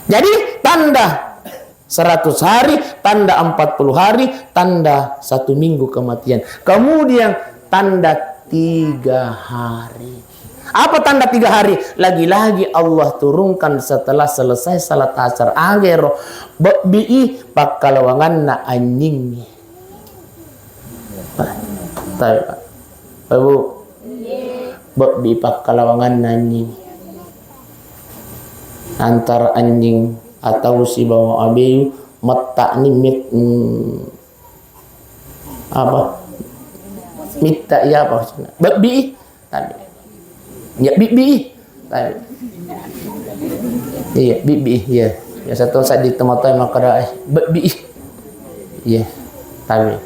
Jadi tanda 100 hari, tanda 40 hari, tanda 1 minggu kematian. Kemudian tanda 3 hari. Apa tanda 3 hari? Lagi-lagi Allah turunkan setelah selesai salat asar akhir. Bi'i pakalawangan na anjing. Tahu? Bi'i pakalawangan na anjing. Antara anjing atau si bawa abeyu mata ni apa mita ya apa babi tadi ya bibi tadi iya bibi ya ya satu saat di tempat yang makara babi ya tadi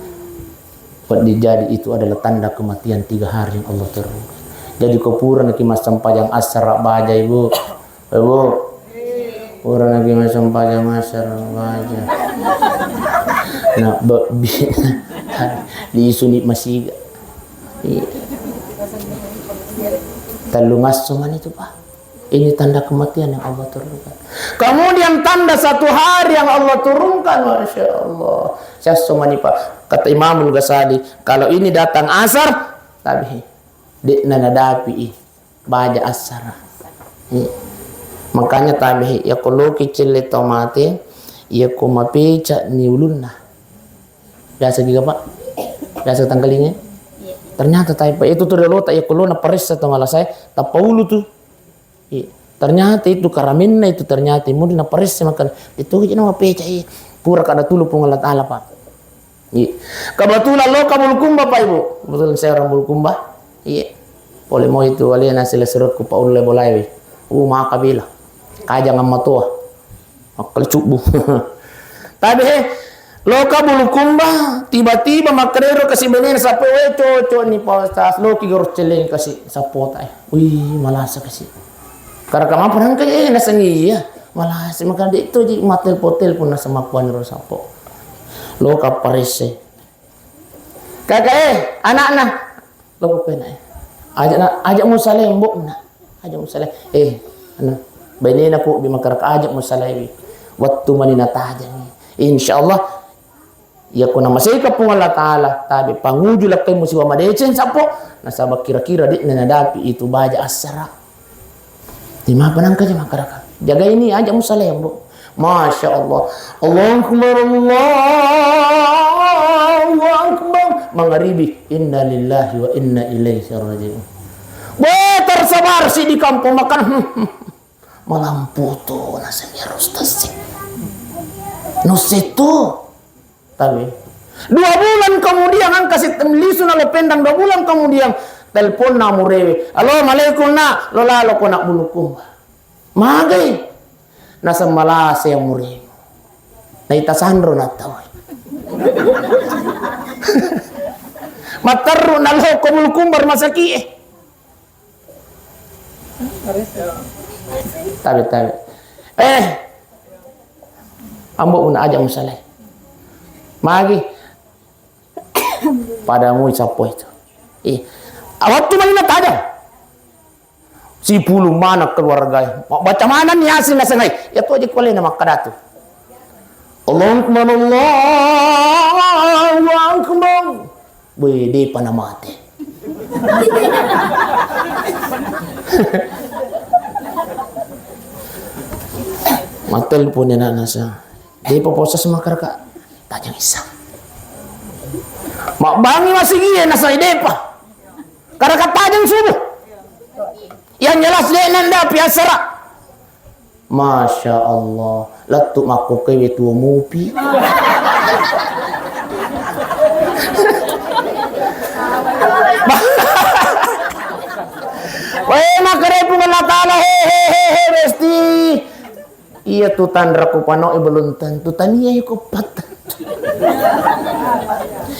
jadi itu adalah tanda kematian 3 hari yang Allah turunkan. Jadi kupuran ki masam pajang asra baja ibu orang lagi macam pajang asar aja. Nak babi di sunit masih talungas cuman itu Pak. Ini tanda kematian yang Allah turunkan. Kemudian tanda 1 hari yang Allah turunkan, masya Allah. Saya sumani Pak. Kata Imam Ghazali, kalau ini datang asar, tapi di nanadapi baja asar. Makanya tabi ya kalau kecil itu mati ya kuma peca ni ulunna biasa juga Pak, biasa tanggalingnya ternyata tabi itu tuh dulu tak ya kalau na paris atau malah saya tak paulu tuh ternyata itu karaminna itu ternyata mungkin na paris makan itu aja nama peca pura kada tulu pungalat ala Pak. Kebetulan lo kabul kumba Pak Ibu, kebetulan saya orang Bulukumba boleh mau itu kalian hasil serut ku Pak Ulai bolai maka bila kajang matua akal cubu tapi loka Bulukumba tiba-tiba makrero kasih bener sapo cocok nih Pak Ustaz loki garus celeng kasih sapo tay malasa kasih karena kamu pernah kayak nasangi ya malasa maka itu di matel potel pun nasa makuan ro sapo loka parise kakak anak-anak loka pena ajak musaleh mbok na ajak musaleh anak baini aku bimakar ajak musalai waktu manina tajami insyaallah ya kuna masih ka pung Allah taala tabi panguju lakai musiwa madecen sapo nasabak kira-kira di nanadapi itu baja asara di mana panangka jema karaka jaga ini ajak musalai Bu masya Allah Allahumma Allahu akbar mangaribi inna lillahi wa inna ilaihi raji'un tersabar si di kampung makan malamputo nasa miros tasik nusitu tapi 2 bulan kemudian ang kasih temlisu na pendang 2 bulan kemudian telepon na murewe assalamualaikum na lo lalo ko nak Bulukumba magay nasa malasa yang murewe na itasandro na taway matarro na lo ko Bulukumba masaki tabi ambo una aja musaleh magi padamu sapo itu waktu mana tajam si puluh mana keluarga baca mana nih hasil nasangai ya tu aja kuali nama kadatu Allahumma Allahu akbar bede panamate matel punya nasa dia proses makar kak tajang isa mak bangi masih iya nasa idepa karena kata tajang subuh yang jelas dia nanda piasara masya Allah letuk maku kewe tua mupi weh makare pungan ta'ala hehehe besti iya tu tandra ku pano belum tentu tania ko pat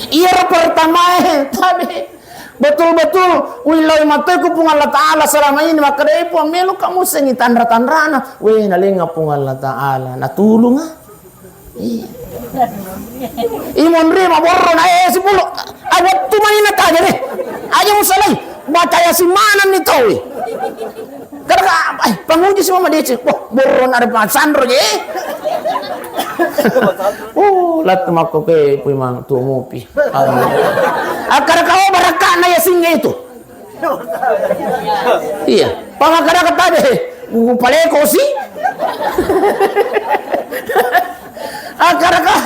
iya pertama tadi betul-betul wilayah mata ku pung Allah Ta'ala selama ini maka dai po melu kamu sengi tandra-tandrana we nalinga pung Allah Ta'ala natulung imon rima borro na 10 awat tu manina tanya deh aja musalai baca yasin manan ni tahu Karena penguji semua dia cek, wah boron ada pasandro je. Lat mako pe memang tu mopi. Akar kau barakah na ya singa itu. Iya, pamakara kata deh, buku paleko sih. Akar kah,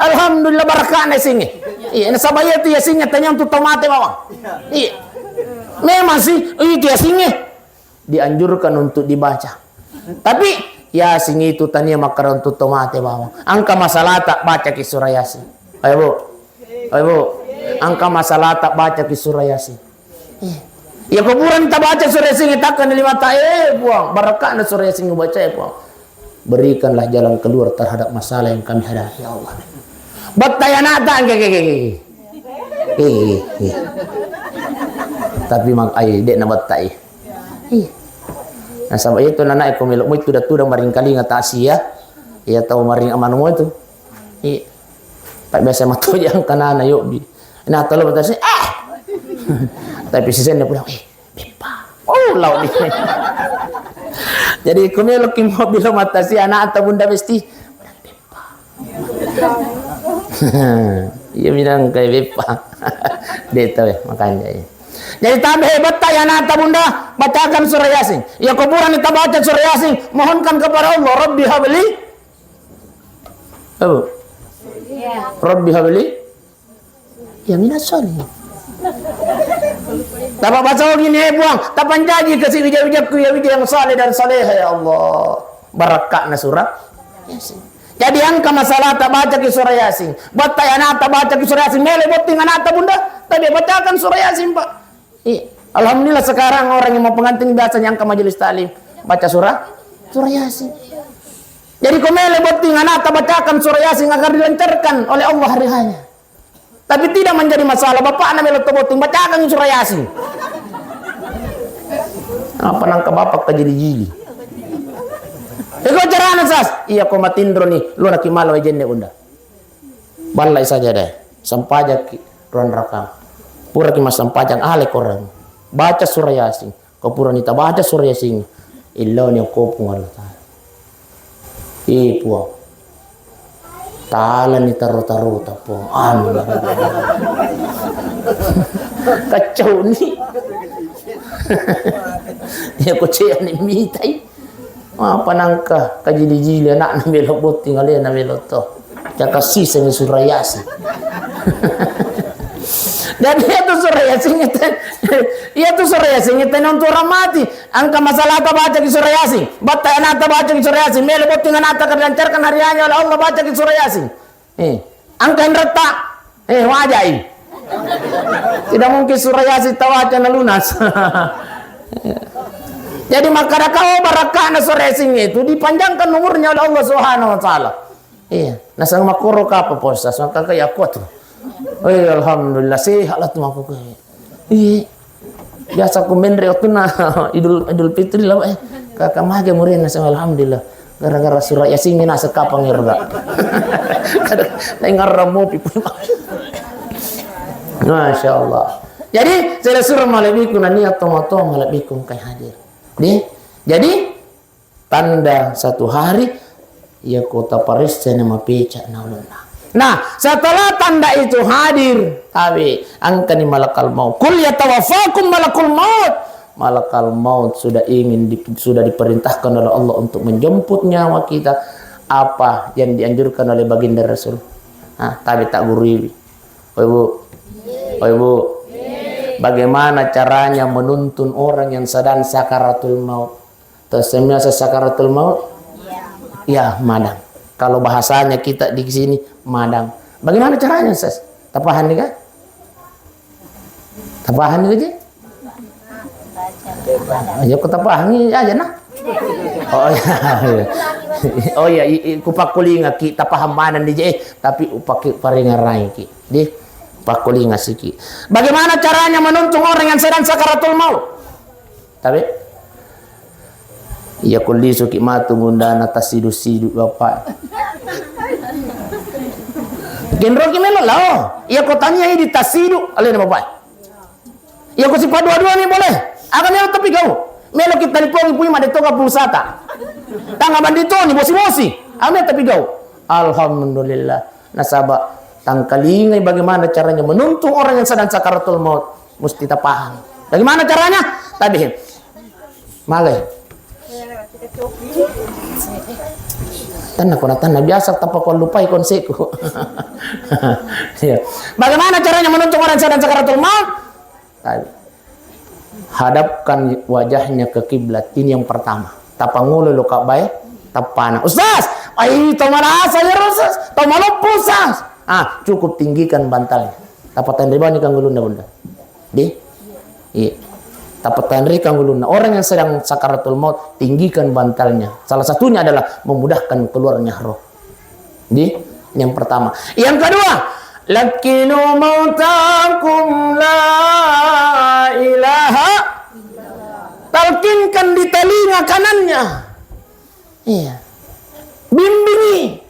alhamdulillah barakah na singa. Iya, nasabaya tu ya singa tanya untuk tomate bawang. Iya, memang sih itu ya singa dianjurkan untuk dibaca. Tapi ya singa itu tanya makar untuk tomate bawang. Angka masalah tak baca ki surah Yasin. Ayo bu, angka masalah tak baca ki surah Yasin. Ya kuburan tak baca surah Yasin takkan lima buang barakah na surah Yasin baca buang. Berikanlah jalan keluar terhadap masalah yang kami hadapi ya Allah. Batayanata tapi mak ai dek na batai. Nah sampai itu nana ko melok mo itu dah maring kali ngata Asia. Ya tahu maring aman mo itu. Tak biasa matu yang kanana yuk bi. Nah tolo batasi tapi sisen dia pulang bepa. Oh lau ni. Jadi ko melok ki mobil mata si anak atau bunda mesti bepa. Ia bilang kayak bepa. Dia tahu ya makanya ya. Jadi tambah hebat ya nata bunda bacakan surah Yasin. Ya kuburan kita baca surah Yasin, mohonkan kepada Allah, Rabbi habli. Apa? Rabbi habli. Ya minas solihin. Tapak baca gini buang, tapan janji kasih wijak-wijakku ya wijak yang saleh dan saleha ya Allah. Barakahna surah Yasin. Jadi angka masalah tak baca ki surah Yasin. Batai anak tak baca ki surah Yasin. Mele boting anak bunda. Tapi bacakan surah Yasin pak. Alhamdulillah sekarang orang yang mau pengantin biasanya angka majelis taklim baca surah Yasin. Jadi komele boting anak tak bacakan surah Yasin agar dilancarkan oleh Allah hari hanya. Tapi tidak menjadi masalah. Bapak anak mele boting bacakan surah Yasin. Apa nangka bapak kejili-jili. Iko carana sas. Iya ko matindro ni lu nak kimalo jenne unda. Balai saja deh. Sampajak ruan rakam. Pura ki mas sampajak ale koran. Baca surah Yasin. Kau pura nita baca surah Yasin. Illa ni ko pung Allah taala. Puang. Taala ni taruh-taruh tapong. Kacau ni. Ya ko cia ni mitai. Apa nangka kajili-jili anak na melok boting ali na melok to. Jaka sisa ni surah Yasin. Dan itu surah Yasin itu surah Yasin itu untuk ramati. Angka masalah tak baca di surah Yasin. Batai anak tak baca di surah Yasin. Melok boting anak tak lancarkan hariannya oleh Allah baca di surah Yasin. Angka yang retak. Wajai. Tidak mungkin surah Yasin tawaca na lunas. Jadi maka kau barakah na surah Yasin itu dipanjangkan umurnya oleh Allah Subhanahu wa taala. Iya, nasang makuro ka pa po sa maka kaya kuat. Alhamdulillah sehat lah tu aku. Iya. Biasa ku mendre waktu na Idul Fitri lah kakak mage murin nasang alhamdulillah. Gara-gara surah Yasin ni nasa kapang irga. Lain ngaramu pipu. Masya Allah. Jadi saya surah malabikum na niat tomato malabikum kay hadir. Jadi tanda satu hari ya kota Paris saya nama pecah naulana. Nah setelah tanda itu hadir, tapi angka ni malakal maut. Kul yatawaffakum malakul maut. Malakal maut sudah diperintahkan oleh Allah untuk menjemput nyawa kita. Apa yang dianjurkan oleh baginda Rasul? Tapi tak gurui. Oh ibu. Bagaimana caranya menuntun orang yang sedang sakaratul maut? Tersemnya sakaratul maut? Ya, madang. Kalau bahasanya kita di sini madang. Bagaimana caranya, Sas? Tapahan nih kan? Tapahan nih aja? Ya, kutapahan aja nah. Oh ya, kupak kulinga ki tapaham mana nih tapi upak paringarai ki. Di pakulinga siki. Bagaimana caranya menuntun orang yang sedang sakaratul maut? Tapi ya kulli suki matu mundana tasidu-sidu bapak. Genro ki melo lao. Ya ko tanya ini tasidu ale bapak. Ya ko si dua-dua ni boleh. Akan yang tapi kau. Melo kita lipongi puima de toka pulsata. Tanga banditoni bosi-bosi. Ame tapi gau. Alhamdulillah. Nasaba tangkalingai bagaimana caranya menuntun orang yang sedang sakaratul maut. Mesti kita paham. Bagaimana caranya? Tadi. Malay. Tanah biasa tanpa kau lupai konseku. Bagaimana caranya menuntun orang yang sedang sakaratul maut? Tadi. Hadapkan wajahnya ke kiblat. Ini yang pertama. Tapangulu lo kak baik. Tapana. Ustaz, ai tomara saya rusas. Tomalo pusas. Cukup tinggikan bantalnya. Tapatan riba ni kang gulunda bunda. Iya. Tapatan riba kang gulunda. Orang yang sedang sakaratul maut, tinggikan bantalnya. Salah satunya adalah memudahkan keluarnya roh. Yang pertama. Yang kedua, lakinu mautakum la ilaha. Talkinkan di telinga kanannya. Iya. Bimbingi.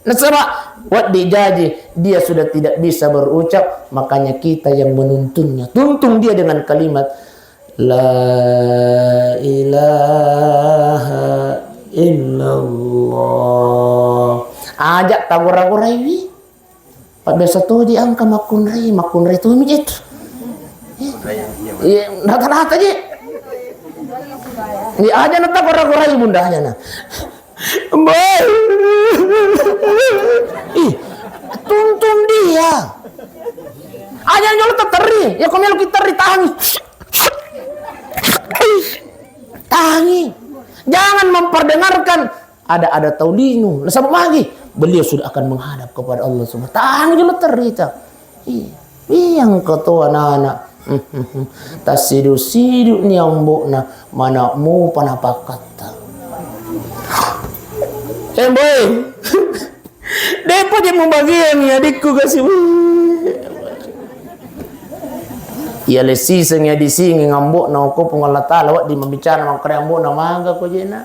Nasaba wat dijaji dia sudah tidak bisa berucap, makanya kita yang menuntunnya. Tuntun dia dengan kalimat la ilaha illallah. Ajak tagora-gora ini. Pak biasa tuh diangka makunrai itu mijit. Iya, nata-nata aja. Ini aja nata gora-gora bundanya nah. Tuntun dia. Aja nyolo teri. Ya komelo kita tahan. Tahangi. Jangan memperdengarkan ada taulinu. Nah, sama lagi beliau sudah akan menghadap kepada Allah Subhanahu. Tahangi nyolo terita. Yang ketua anak-anak. Tasidu-sidu ni ambokna mana mu panapakata. Boy. Depo dia membagian ya adikku kasih. Ya lesi sengnya di sini ngambok na ko pungala tala wak di membicara mang kreambo na maga ko jena.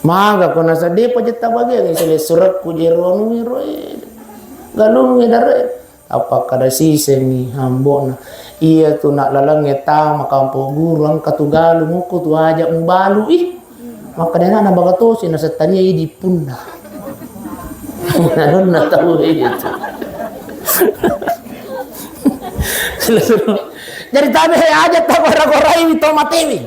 Maga ko nasa depo jeta bagian sele surat ku jeronu roe. Galung ngedare. Apa kada siseng ni hambok na. Iya tu nak lalang ngeta makampo guru ang katugalu mo ko tu ajak mbalu maka dia nak bagatosin na setania di punna. Nanon na tahu itu. Jadi tabi aja tabara-gora ini tomatewi.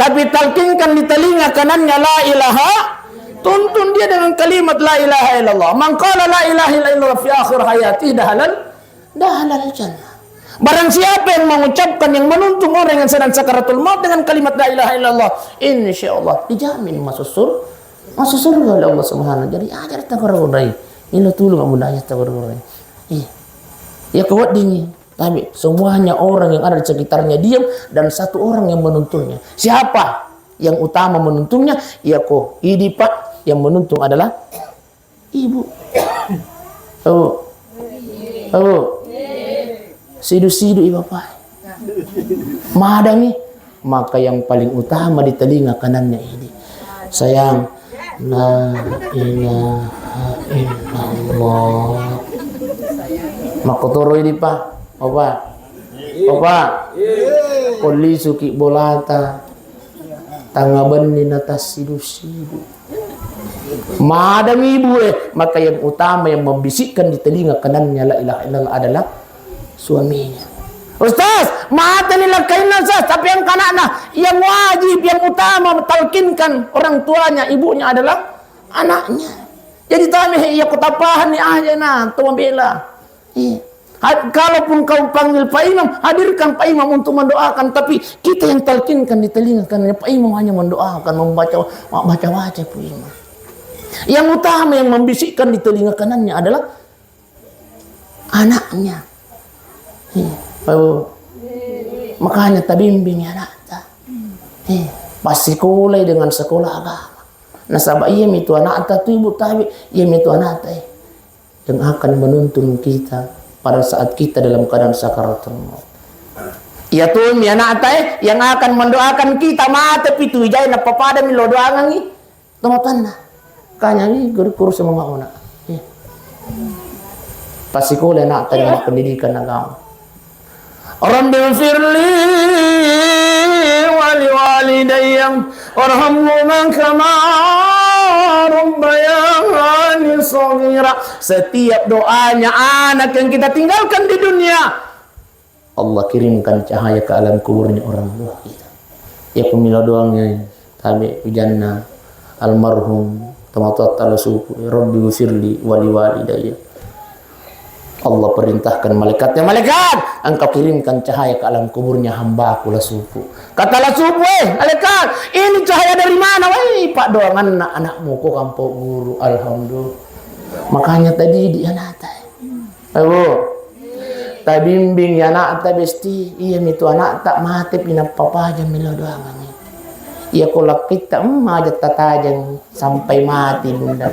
Tapi talkinkan di telinga kanannya la ilaha, tuntun dia dengan kalimat la ilaha illallah. Man qala la ilaha illallah fi akhir hayati dahalal jannah. Barang siapa yang mengucapkan, yang menuntun orang yang sedang sakaratul maut dengan kalimat la ilaha illallah, insyaallah dijamin masuk surga oleh Allah Subhanahu. Jadi ajar tagora-gora ini tulung amundanya tagora-gora. Ya kuat dingin. Tapi semuanya orang yang ada di sekitarnya diam dan satu orang yang menuntunnya. Siapa yang utama menuntunnya? Ya kok idi pak yang menuntun adalah ibu. Sidu-sidu ibu bapak. Madangi, maka yang paling utama di telinga kanannya ini. Sayang, la ilaha illallah. Makotoro ini pak, opa, polisi ki bolata, tangaban ni natas sidu-sidu. Madangi ibu maka yang utama yang membisikkan di telinga kanannya la ilaha illallah adalah suaminya. Ustaz, mata nila kaina Ustaz, tapi yang kanana yang wajib, yang utama talkinkan orang tuanya, ibunya adalah anaknya. Jadi tadi ya kutapahan ni aja nah, tu membela. Kalaupun kau panggil Pak Imam, hadirkan Pak Imam untuk mendoakan, tapi kita yang talkinkan di telinga kanannya, Pak Imam hanya mendoakan, membaca Pak Imam. Yang utama yang membisikkan di telinga kanannya adalah anaknya. Makanya tabimbing anak pasti kulai dengan sekolah agama. Nasabah iya itu anak tu ibu tabi iya itu anak yang akan menuntun kita pada saat kita dalam keadaan sakaratul maut. Iya tuh mi anak yang akan mendoakan kita mata pitu jai na papada mi lo doangan ni tomatan na kanya ni kurus mga una. Pasti kulai anak dengan pendidikan agama. Rabbi firli wali walidayya warhamhuma kama rabbayani shaghira. Setiap doanya anak yang kita tinggalkan di dunia, Allah kirimkan cahaya ke alam kuburnya orang tua kita. Ya pemilah doangnya tabi jannah almarhum tamatat ala suku Rabbi firli wali walidayya. Allah perintahkan malaikatnya, malaikat, engkau kirimkan cahaya ke alam kuburnya hambaku Lasufu. Kata Lasufu, malaikat, ini cahaya dari mana? Wah, Pak doang anak-anakmu kok kampung guru. Alhamdulillah. Makanya tadi di anak ayo tabimbing ya anak besti, iya itu anak tak mati pinap papa aja milo doang. Iya kolak kita aja tatajang sampai mati bunda.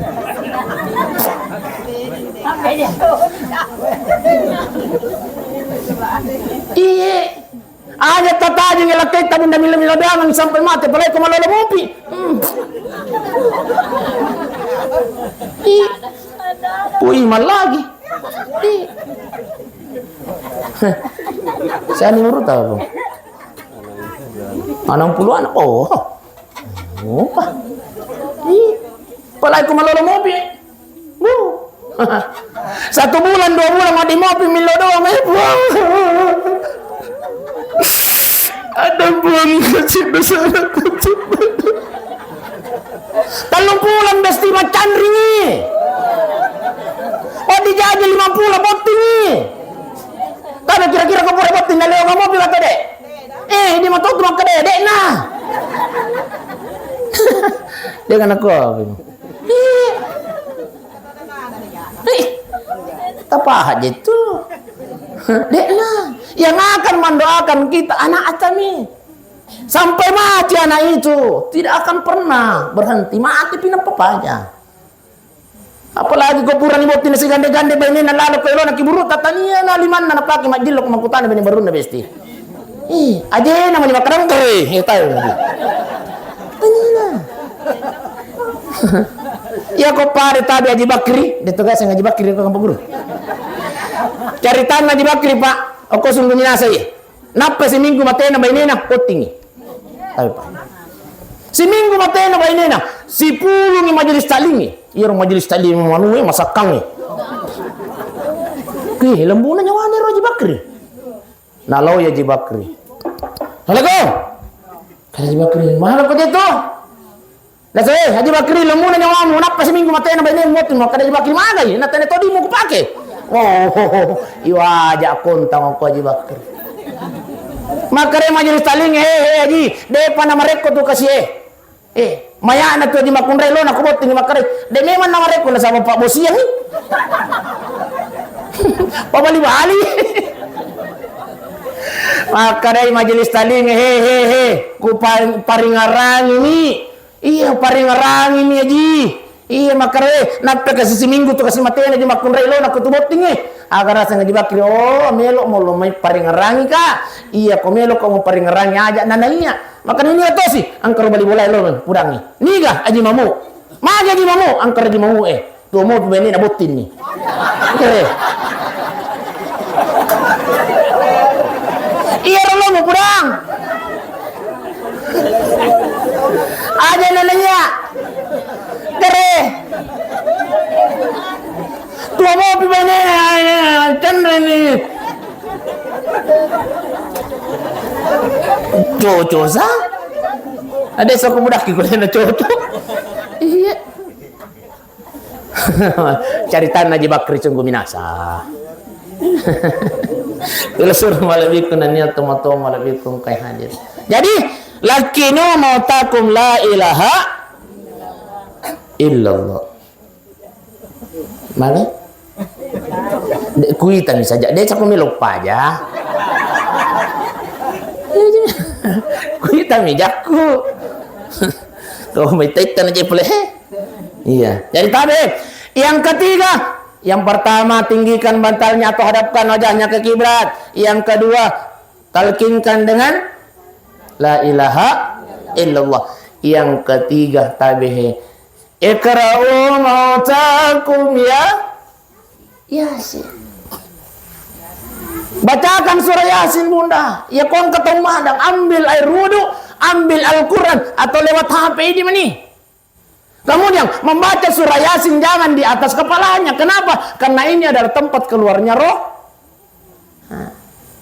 Iya, aja tatajang yang kita bunda milo doang sampai mati. Padahal kau malah mopi. Iman lagi. Saya nurut apa? 60-an. Oh. Apa? Palai ku malolo mopi. 1 bulan 2 bulan mau di mopi milo doang. Ada buang kecil besar kecil. 3 bulan besti macan ringi. Oh dijaga 50 boting. Tapi kira-kira kau boleh boting dari orang mobil atau dek? Ini mau tuh ke dedek nah. Dia kan aku. Apa aja itu? Dek nah. Yang akan mendoakan kita anak atami. Sampai mati anak itu tidak akan pernah berhenti mati pindah papanya. Apalagi kuburan ibotin si gande-gande bani na lalo kayo na kiburu tataniya na liman na napaki majilok makutan bani baru na besti. Aja namanya makarang kere, tayo. Tanina. Ya ko pare tabi Haji Bakri, dito guys Haji Bakri ko kampung guru. Caritaan Haji Bakri Pak, ako sungguh minasa ya. Napa si minggu matay na bani na poting. Tayo Pak. Si minggu matay na bani na, si pulong majelis talingi. Iya majelis tadi manuwe masakang ni. Oke, lembunan nyawa ni Haji Bakri. Nalau ya Haji Bakri. Assalamualaikum. Haji Bakri, mana kau itu? Dah saya Haji Bakri lembunan nyawa mu napa seminggu mati na bani motin maka Haji Bakri mana ya? Nata tadi mau kupake. Oh, iwa aja kontang aku Haji Bakri. Makare majelis taling Haji, depan nama rekod tu kasih maya na tu di makunray lo na kubot ni makare. De memang nama rekod na sama Pak Bosiang ni. Pabali-bali. Makare majelis taling ku paringarang ini. Iya paringarang ini Haji. Iya makare napka kasi si minggu tu kasi mati na di makunray lo na kutubot ni. Agar rasa Haji Bakri melok mo lo may paringarangi ka. Iya ko melok ko mo paringarangi aja nanainya. Maka ini atau sih angker bali bola lo pudangi. Niga Haji Mamu. Maga Haji Mamu angker Haji Mamu tuh mau beni nabutin ni. Iya lo mau pudang. Aja nananya. Kere. Tuh mau beni cendra ni. Coco sa? Ada sok budak ki kuliah coco. Iya. Caritaan Haji Bakri sungguh minasa. Kalau suruh malabikun niat tomato malabikun kai hadir. Jadi lakinu mautakum la ilaha illallah. Mana? Kuitan saja. Dia cakap lupa aja. Kuitan mijakku. Kau may taitan aja boleh. Iya. Jadi tadi yang ketiga, yang pertama tinggikan bantalnya atau hadapkan wajahnya ke kiblat. Yang kedua talkinkan dengan la ilaha illallah. Yang ketiga tabihi ikra'u mautakum ya Yasin. Bacakan surah Yasin bunda. Ya kon ketemu madang, ambil air wudu, ambil Al-Quran atau lewat HP ini mani. Kemudian membaca surah Yasin jangan di atas kepalanya. Kenapa? Karena ini adalah tempat keluarnya roh.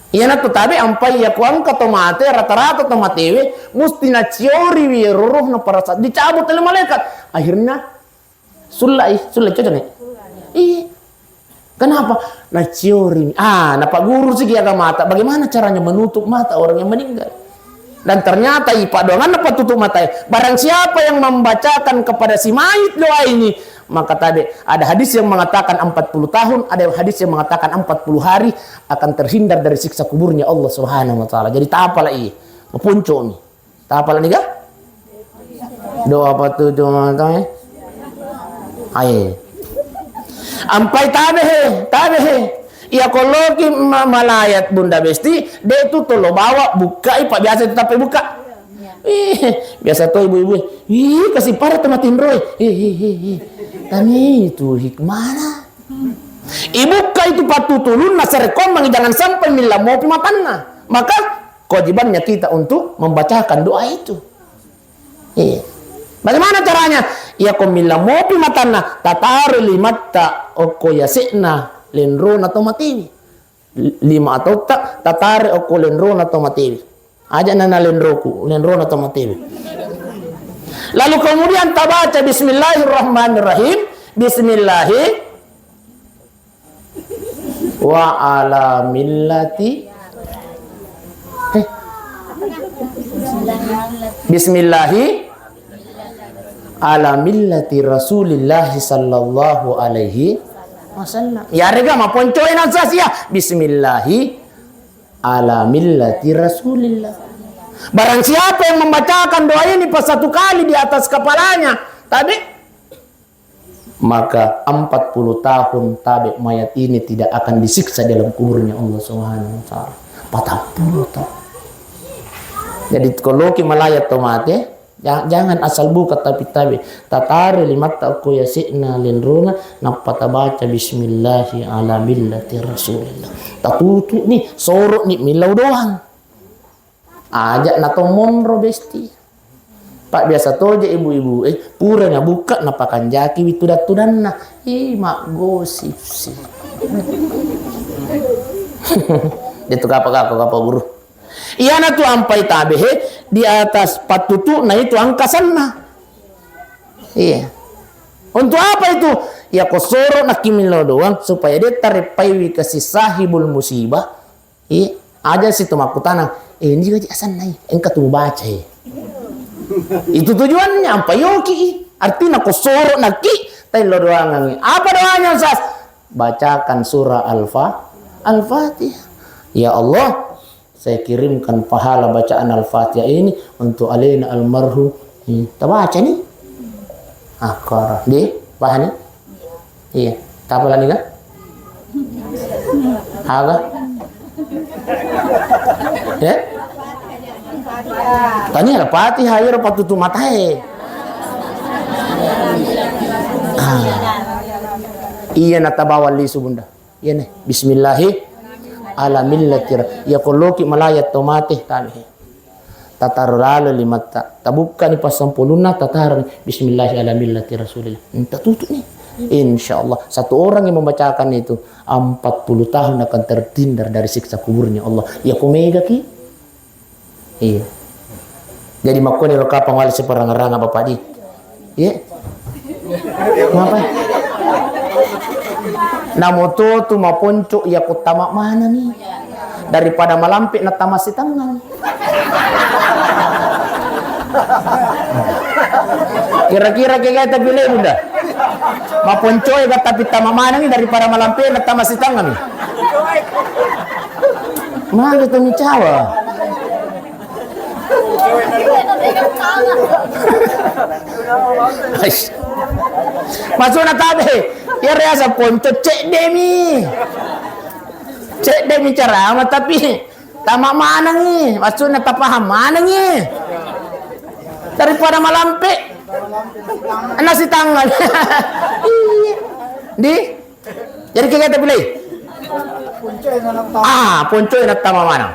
Iya na tapi ampai ya kuang katomate rata-rata tomatewe musti na ciori wi roh na para saat dicabut oleh malaikat. Akhirnya sulai cocok nih. Iya. Kenapa? Nah ciori. Nah Pak Guru sih agak mata. Bagaimana caranya menutup mata orang yang meninggal? Dan ternyata Pak Dongan apa tutup mata? Barang siapa yang membacakan kepada si mayit doa ini, maka tadi ada hadis yang mengatakan 40 tahun, ada hadis yang mengatakan 40 hari akan terhindar dari siksa kuburnya Allah Subhanahu wa taala. Jadi tak apalah ini. Mepunco nih. Tak apalah nih kah? Doa apa tuh doa tanya? Ayo. Ampai tabehe. Ya kalau ki malayat bunda besti, dia itu tolo bawa buka, pak biasa itu tapi buka. Biasa tuh ibu-ibu, kasih parah tematin roy. Tani itu hikmah. Ibuka itu patutulun nasarekom jangan sampai mila mau pimatanna. Maka kewajibannya kita untuk membacakan doa itu. Bagaimana caranya? Ya komila mau pimatanna tataru limatta oko yasikna lenron atau mati 5 atau tak tatare oko lenron atau mati aja nana lenron atau mati. Lalu kemudian tabaca bismillahirrahmanirrahim wa ala millati ala millati Rasulillah sallallahu alaihi wasallam. Ya rega maponcoin asas ya. Bismillahi ala millati Rasulillah. Barang siapa yang membacakan doa ini pas satu kali di atas kepalanya, tabi maka 40 tahun tabi mayat ini tidak akan disiksa dalam kuburnya Allah Subhanahu wa taala. 40 tahun. Jadi kalau ki malayat tomate jangan asal buka tapi tatari limat aku yasikna linruna napata baca bismillahi ala millati Rasulillah. Tatutu nih sorok nih milau doang. Ajak nato monro besti. Pak biasa toje ibu-ibu puranya buka napakan jaki witudat-tudanna. Mak gosip sih. Itu apa guru. Iya na tu ampai tabehe di atas patutu nah itu angkasanna. Iya. Untuk apa itu? Ya kosoro nakimilo doang supaya dia tarepaiwi kasih sahibul musibah. Iya. Aja situ makutana. Ini juga jasan nai. Engkau tuh baca ya. Itu tujuannya ampai yoki. Artinya kosoro naki tailo doang. Apa doanya Ustaz? Bacakan surah Al-Fatihah. Ya Allah, saya kirimkan pahala bacaan Al-Fatihah ini untuk alina almarhum. Kita baca nih. Akar di bahan. Iya. Tak apa lagi kan? Aga. Ya. Tanya Al-Fatihah ayo patutu matae. Iya natabawal li subunda. Iya nih. Bismillahirrahmanirrahim. Ala millati ya koloki malayat tomatih tali tatarulalu limata tabuka ni pasampuluna tatar bismillah ala millati Rasulillah. Entah tutup nih. Insyaallah satu orang yang membacakan itu 40 tahun akan terhindar dari siksa kuburnya Allah. Ya kumega ki. Iya. Jadi makoni roka pangwali seperang-rang apa padi. Iya. Ngapa? Namoto tu maponco ya kutama mana nih daripada malampik na tamasi tangan. Kira-kira kayak pilih bunda. Maponco ya tapi tama mana nih daripada malampik na tamasi tangan. Mana gitu nih cawa. Masuk na tabe. Ya rasa ponco cek demi cara amat tapi tamak mana nih maksudnya tak paham mana nih daripada malampe nasi tangan di jadi kita pilih Puncoy na tama mana.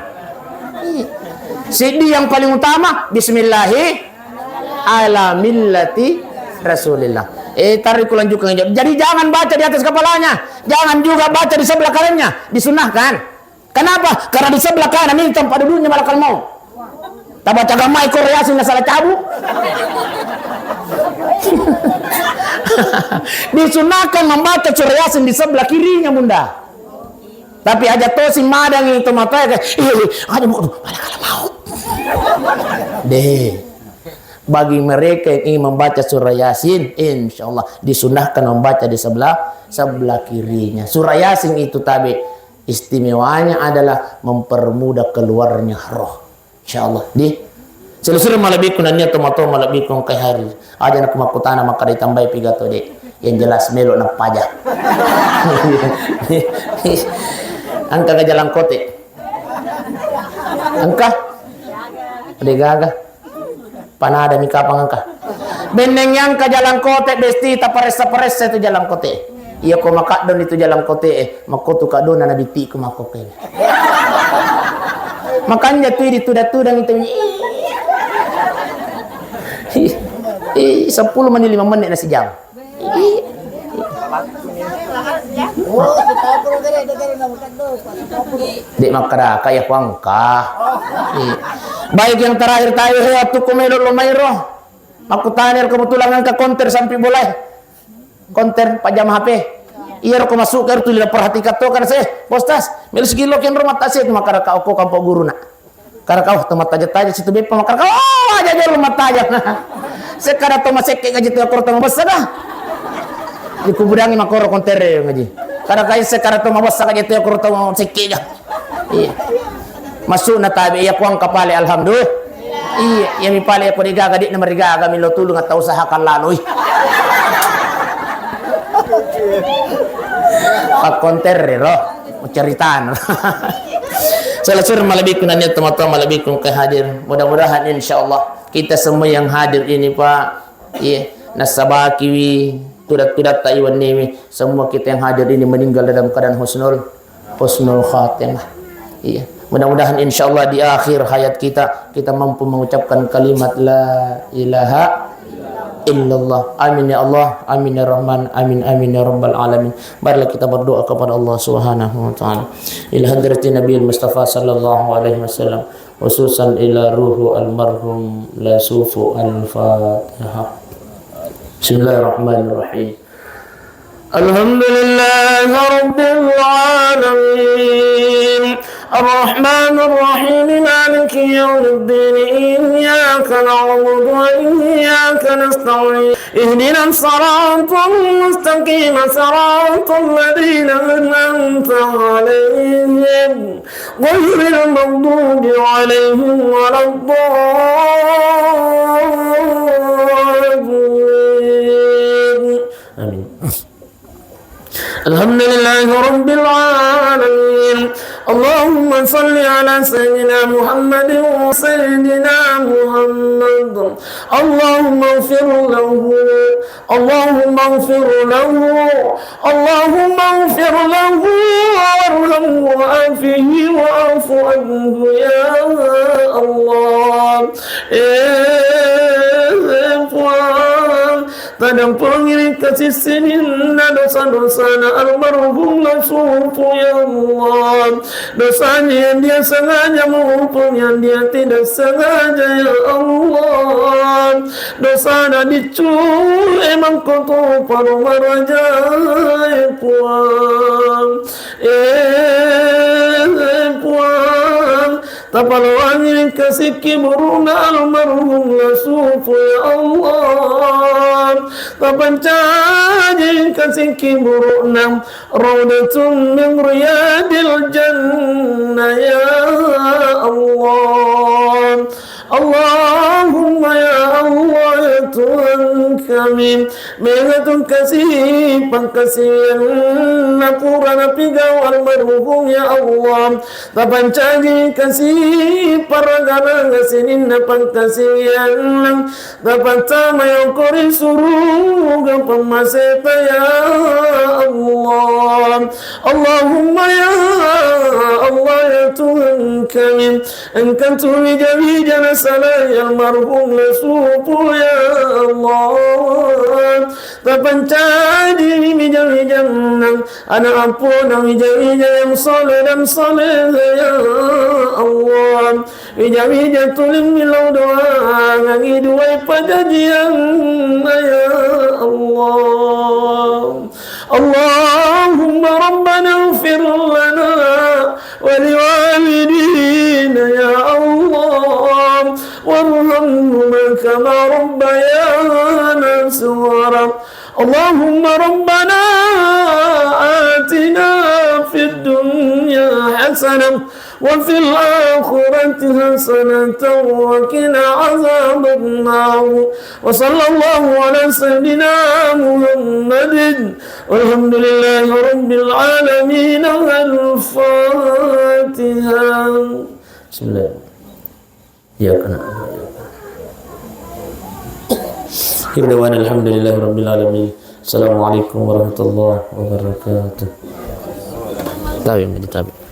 Sidi yang paling utama, Bismillahi ala millati Rasulillah. Tarik ulang juga. Jadi jangan baca di atas kepalanya, jangan juga baca di sebelah kanannya, disunahkan. Kenapa? Karena di sebelah kanan ini tempat duduknya malakal maut. Tak baca gamai Korea sehingga salah cabut. Disunahkan membaca surah Yasin di sebelah kirinya, Bunda. Tapi aja tosi madang itu matanya ada malakal maut. Bagi mereka yang ingin membaca surah Yasin, insya Allah disunahkan membaca di sebelah kirinya. Surah Yasin itu tabi istimewanya adalah mempermudah keluarnya roh. Insya Allah selusur malabikun niya tomato malabikun kay hari aja nak makutana maka ditambah pigato yang jelas melo nak pajak. Angka ke jalan kote angka gaga panada mika pangangka beneng yang ke jalan kote besti taparesa itu jalan kote iya ko makadon itu jalan kote makotu kadon na nabiti ko makoke. Makanya tuh ditudang-tudang itu 10 menit 5 menit nasi jam. Dek makara kaya kuangka. Baik yang terakhir tayo waktu kumelo lumayro. Aku tanya kebetulan angka konter sampai boleh. Konter pajam HP. Iya aku masuk ke itu perhatikan tuh kan saya postas mil segilo ken rumah tasik makara kau kampo guru nak karena kau tempat taja situ bepa makara kau aja rumah taja sekarang tuh masih kayak ngaji tuh aku tong besar dah di kuburangi makoro konter ngaji karena kau sekarang tuh mabos ngaji tuh aku tong sekek iya masuk na tabi iya kuang kapale alhamdulillah iya ya mi pale aku digaga di nomor digaga milo tulung atau usahakan lalu Pak konter roh ceritaan. Selesai malabikun nanya teman-teman malabikun kehadir. Mudah-mudahan insyaallah kita semua yang hadir ini Pak, iya nasabaki tudat-tudat Taiwan ini semua kita yang hadir ini meninggal dalam keadaan husnul khatimah. Iya. Mudah-mudahan insyaallah di akhir hayat kita mampu mengucapkan kalimat la ilaha illallah. Amin ya Allah, amin ya Rahman, amin amin ya Rabbal alamin. Marilah kita berdoa kepada Allah Subhanahu wa taala. Ila hadratin Nabi Mustafa sallallahu alaihi wasallam, khususan ila ruhu almarhum la sufu al-Fatihah. Bismillahirrahmanirrahim. Alhamdulillahi rabbil alamin. الرحمن الرحيم مالك يوم الدين إياك نعبد وإياك نستعين اهدنا الصراط المستقيم صراط الذين أنعمت عليهم غير المغضوب عليهم ولا الضالين آمين. الحمد لله رب العالمين. اللهم صل على سيدنا محمد وسيدنا محمد. اللهم اغفر له اللهم اغفر له اللهم اغفر له وارحمه وعافه واعف عنه يا الله. Kadang pengiring kasih sininna dosa-dosa almarhum Nasufu ya Allah. Dosanya yang dia sengaja maupun yang dia tidak sengaja ya Allah. Dosa dicul emang kotor paru maraja puang puang. Tapalawangin kasih kiburuna almarhum Nasufu ya Allah. Tapancaji kasih kiburuna raudatun min riyadil jannah ya Allah. Allahumma ya Allah ya Tuhan kami, mengatur kasih pangkasihan napura napigaw almarhum ya Allah. Tapancaji kasih paragana ngasinin na pangkasihan dapat sama yang kori suruh gampang maseta ya Allah. Allahumma ya Allah ya Tuhan kami, Engkau tuwija-wija na salaya almarhum na supu ya Allah. Terpencadi wija-wija anak ampun wija-wija yang soleh dan soleh ya Allah. Wija-wija tulim milau doa ngangi duai pajajian ya Allah. Allahumma rabbana ighfir lana wa liwalidina ya Allah warhamhuma kama rabbayana saghira. Allahumma rabbana atina fid dunya hasanah wa fil akhirati hasanatan wa qina azaban nar. Wa sallallahu ala sayyidina Muhammadin walhamdulillahi rabbil alamin. Al-Fatihah. Bismillah. Ya kana. Hidayah alhamdulillahi rabbil alamin. Assalamualaikum warahmatullahi wabarakatuh. Tabi, tabi.